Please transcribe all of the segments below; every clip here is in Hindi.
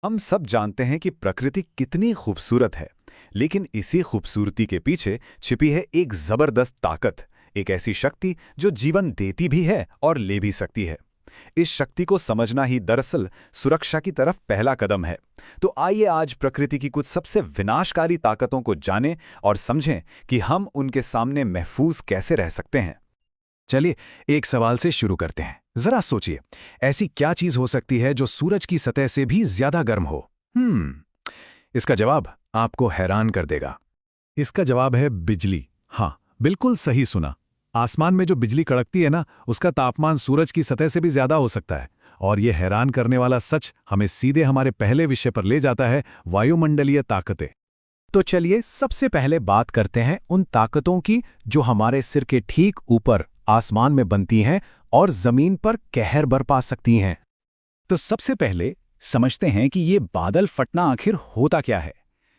हम सब जानते हैं कि प्रकृति कितनी खूबसूरत है, लेकिन इसी खूबसूरती के पीछे छिपी है एक जबरदस्त ताकत, एक ऐसी शक्ति जो जीवन देती भी है और ले भी सकती है। इस शक्ति को समझना ही दरअसल सुरक्षा की तरफ पहला कदम है। तो आइए आज प्रकृति की कुछ सबसे विनाशकारी ताकतों को जानें और समझें कि हम उनके सामने महफूज कैसे रह सकते हैं। चलिए, एक सवाल से शुरू करते हैं। जरा सोचिए, ऐसी क्या चीज हो सकती है जो सूरज की सतह से भी ज्यादा गर्म हो? इसका जवाब आपको हैरान कर देगा। इसका जवाब है बिजली। हाँ, बिल्कुल सही सुना। आसमान में जो बिजली कड़कती है ना, उसका तापमान सूरज की सतह से भी ज्यादा हो सकता है। और यह हैरान करने वाला सच हमें सीधे हमारे पहले विषय पर ले जाता है, वायुमंडलीय ताकतें। तो चलिए सबसे पहले बात करते हैं उन ताकतों की जो हमारे सिर के ठीक ऊपर आसमान में बनती हैं और जमीन पर कहर बरपा सकती हैं। तो सबसे पहले समझते हैं कि ये बादल फटना आखिर होता क्या है।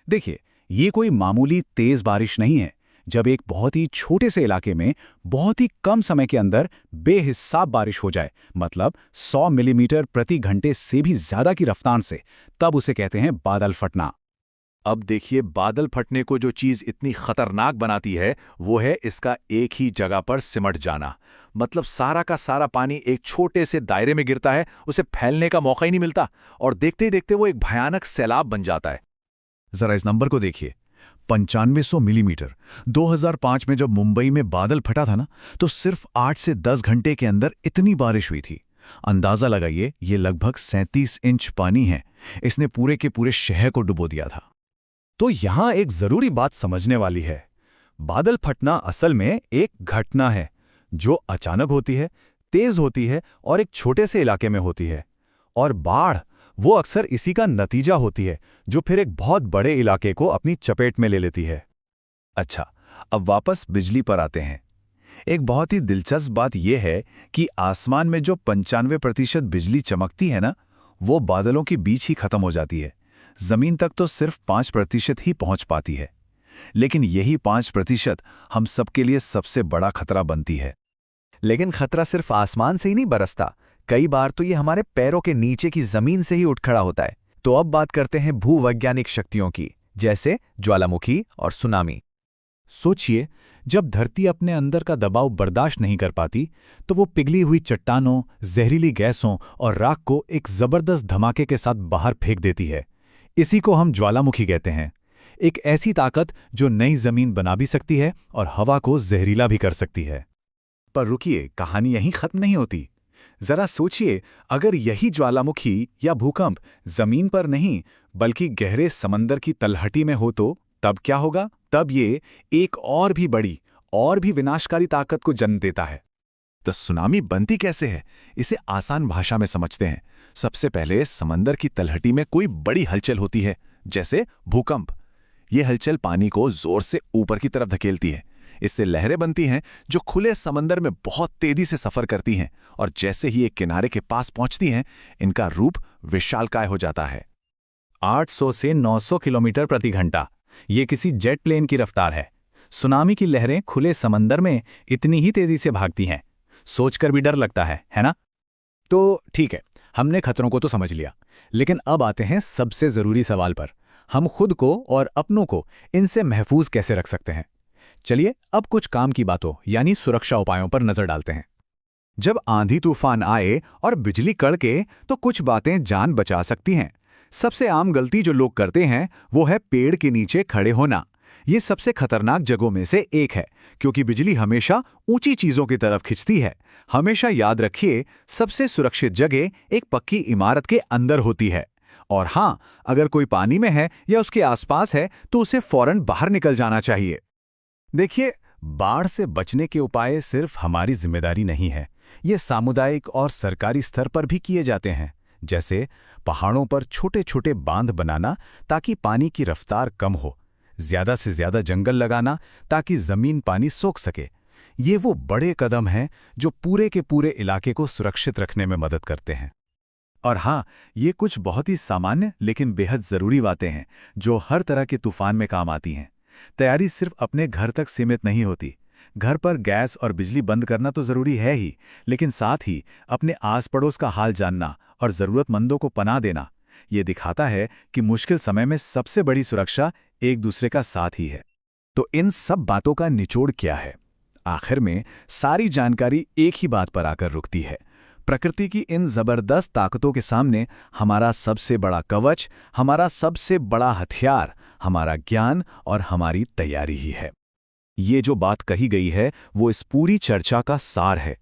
देखिए, ये कोई मामूली तेज बारिश नहीं है। जब एक बहुत ही छोटे से इलाके में बहुत ही कम समय के अंदर बेहिसाब बारिश हो जाए, मतलब 100 मिलीमीटर प्रति घंटे से भी ज्यादा की रफ्तार से, तब उसे कहते हैं बादल फटना। अब देखिए, बादल फटने को जो चीज़ इतनी खतरनाक बनाती है वो है इसका एक ही जगह पर सिमट जाना। मतलब सारा का सारा पानी एक छोटे से दायरे में गिरता है, उसे फैलने का मौका ही नहीं मिलता और देखते ही देखते वो एक भयानक सैलाब बन जाता है। जरा इस नंबर को देखिए, 9500 मिलीमीटर। 2005 में जब मुंबई में बादल फटा था ना, तो सिर्फ 8 से 10 घंटे के अंदर इतनी बारिश हुई थी। अंदाजा लगाइए, ये लगभग 37 इंच पानी है। इसने पूरे के पूरे शहर को डुबो दिया था। तो यहां एक जरूरी बात समझने वाली है। बादल फटना असल में एक घटना है जो अचानक होती है, तेज होती है और एक छोटे से इलाके में होती है। और बाढ़ वो अक्सर इसी का नतीजा होती है, जो फिर एक बहुत बड़े इलाके को अपनी चपेट में ले लेती है। अच्छा, अब वापस बिजली पर आते हैं। एक बहुत ही दिलचस्प बात यह है कि आसमान में जो 95% बिजली चमकती है ना, वो बादलों के बीच ही खत्म हो जाती है। जमीन तक तो सिर्फ 5% ही पहुंच पाती है। लेकिन यही 5% हम सबके लिए सबसे बड़ा खतरा बनती है। लेकिन खतरा सिर्फ आसमान से ही नहीं बरसता, कई बार तो ये हमारे पैरों के नीचे की जमीन से ही उठ खड़ा होता है। तो अब बात करते हैं भूवैज्ञानिक शक्तियों की, जैसे ज्वालामुखी और सुनामी। सोचिए, जब धरती अपने अंदर का दबाव बर्दाश्त नहीं कर पाती, तो वो पिघली हुई चट्टानों, जहरीली गैसों और राख को एक जबरदस्त धमाके के साथ बाहर फेंक देती है। इसी को हम ज्वालामुखी कहते हैं। एक ऐसी ताकत जो नई जमीन बना भी सकती है और हवा को जहरीला भी कर सकती है। पर रुकिए, कहानी यहीं खत्म नहीं होती। जरा सोचिए, अगर यही ज्वालामुखी या भूकंप जमीन पर नहीं बल्कि गहरे समंदर की तलहटी में हो, तो तब क्या होगा? तब ये एक और भी बड़ी और भी विनाशकारी ताकत को जन्म देता है। तो सुनामी बनती कैसे है, इसे आसान भाषा में समझते हैं। सबसे पहले समंदर की तलहटी में कोई बड़ी हलचल होती है, जैसे भूकंप। ये हलचल पानी को जोर से ऊपर की तरफ धकेलती है। इससे लहरें बनती हैं जो खुले समंदर में बहुत तेजी से सफर करती हैं, और जैसे ही एक किनारे के पास पहुंचती हैं, इनका रूप विशालकाय हो जाता है। 800 से 900 किलोमीटर प्रति घंटा, ये किसी जेट प्लेन की रफ्तार है। सुनामी की लहरें खुले समंदर में इतनी ही तेजी से भागती हैं, सोचकर भी डर लगता है ना? तो ठीक है, हमने खतरों को तो समझ लिया, लेकिन अब आते हैं सबसे जरूरी सवाल पर। हम खुद को और अपनों को इनसे महफूज कैसे रख सकते हैं? चलिए अब कुछ काम की बातों यानी सुरक्षा उपायों पर नजर डालते हैं। जब आंधी तूफान आए और बिजली कड़के, तो कुछ बातें जान बचा सकती हैं। सबसे आम गलती जो लोग करते हैं वो है पेड़ के नीचे खड़े होना। ये सबसे खतरनाक जगहों में से एक है, क्योंकि बिजली हमेशा ऊंची चीजों की तरफ खिंचती है। हमेशा याद रखिए, सबसे सुरक्षित जगह एक पक्की इमारत के अंदर होती है। और हाँ, अगर कोई पानी में है या उसके आसपास है तो उसे फौरन बाहर निकल जाना चाहिए। देखिए, बाढ़ से बचने के उपाय सिर्फ हमारी जिम्मेदारी नहीं है, ये सामुदायिक और सरकारी स्तर पर भी किए जाते हैं। जैसे पहाड़ों पर छोटे छोटे बांध बनाना ताकि पानी की रफ्तार कम हो, ज्यादा से ज्यादा जंगल लगाना ताकि जमीन पानी सोख सके। ये वो बड़े कदम हैं जो पूरे के पूरे इलाके को सुरक्षित रखने में मदद करते हैं। और हाँ, ये कुछ बहुत ही सामान्य लेकिन बेहद जरूरी बातें हैं जो हर तरह के तूफान में काम आती हैं। तैयारी सिर्फ अपने घर तक सीमित नहीं होती। घर पर गैस और बिजली बंद करना तो जरूरी है ही, लेकिन साथ ही अपने आस पड़ोस का हाल जानना और जरूरतमंदों को पनाह देना, ये दिखाता है कि मुश्किल समय में सबसे बड़ी सुरक्षा एक दूसरे का साथ ही है। तो इन सब बातों का निचोड़ क्या है? आखिर में सारी जानकारी एक ही बात पर आकर रुकती है। प्रकृति की इन जबरदस्त ताकतों के सामने हमारा सबसे बड़ा कवच, हमारा सबसे बड़ा हथियार, हमारा ज्ञान और हमारी तैयारी ही है। ये जो बात कही गई है वो इस पूरी चर्चा का सार है।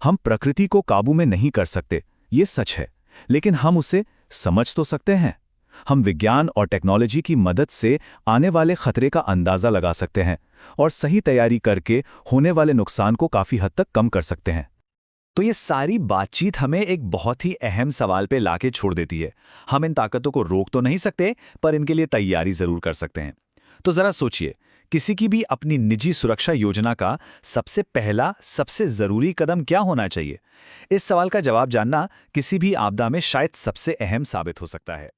हम प्रकृति को काबू में नहीं कर सकते, ये सच है, लेकिन हम उसे समझ तो सकते हैं। हम विज्ञान और टेक्नोलॉजी की मदद से आने वाले खतरे का अंदाजा लगा सकते हैं और सही तैयारी करके होने वाले नुकसान को काफी हद तक कम कर सकते हैं। तो ये सारी बातचीत हमें एक बहुत ही अहम सवाल पे लाके छोड़ देती है। हम इन ताकतों को रोक तो नहीं सकते, पर इनके लिए तैयारी जरूर कर सकते हैं। तो जरा सोचिए, किसी की भी अपनी निजी सुरक्षा योजना का सबसे पहला, सबसे जरूरी कदम क्या होना चाहिए? इस सवाल का जवाब जानना किसी भी आपदा में शायद सबसे अहम साबित हो सकता है।